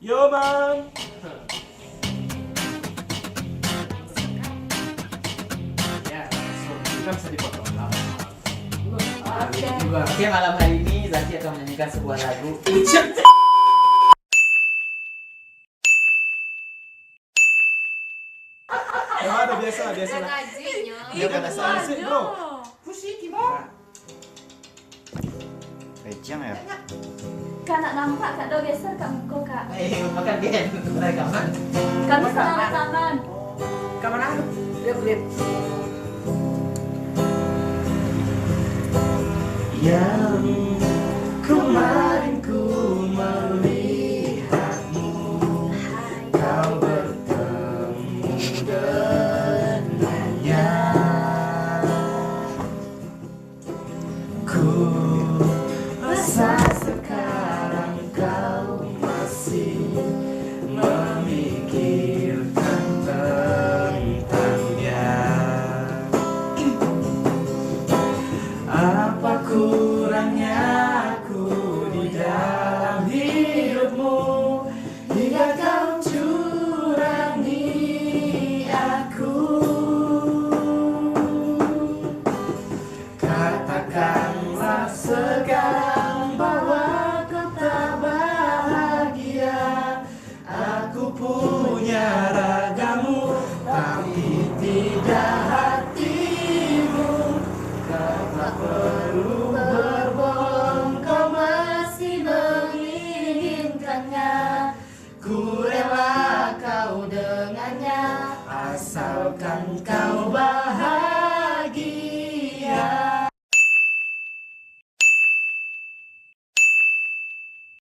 Yo bang. Ya, langsung kita bisa dipotong lama. Oke, malam hari ini Zaki akan menyanyikan sebuah lagu. Ya ada biasa. Dia pada saat Sih bro. Rejang ya? Kak nak nampak kak do geser kak muka kak. makan dia rekaman. Kami sama-sama. Kamera dia beli. Yang kemarin ku melihatmu, kau bertemu dengannya. Ku rasa sekarang kau masih memikirkan tentangnya. Apa kurangnya aku di dalam hidupmu hingga kau curangi aku? Katakanlah sekarang bahwa kau tak bahagia. Aku punya ragamu tapi tidak hatimu. Kau tak perlu berbohong, kau masih menginginkannya. Ku rela kau dengannya, asalkan kau bahagia.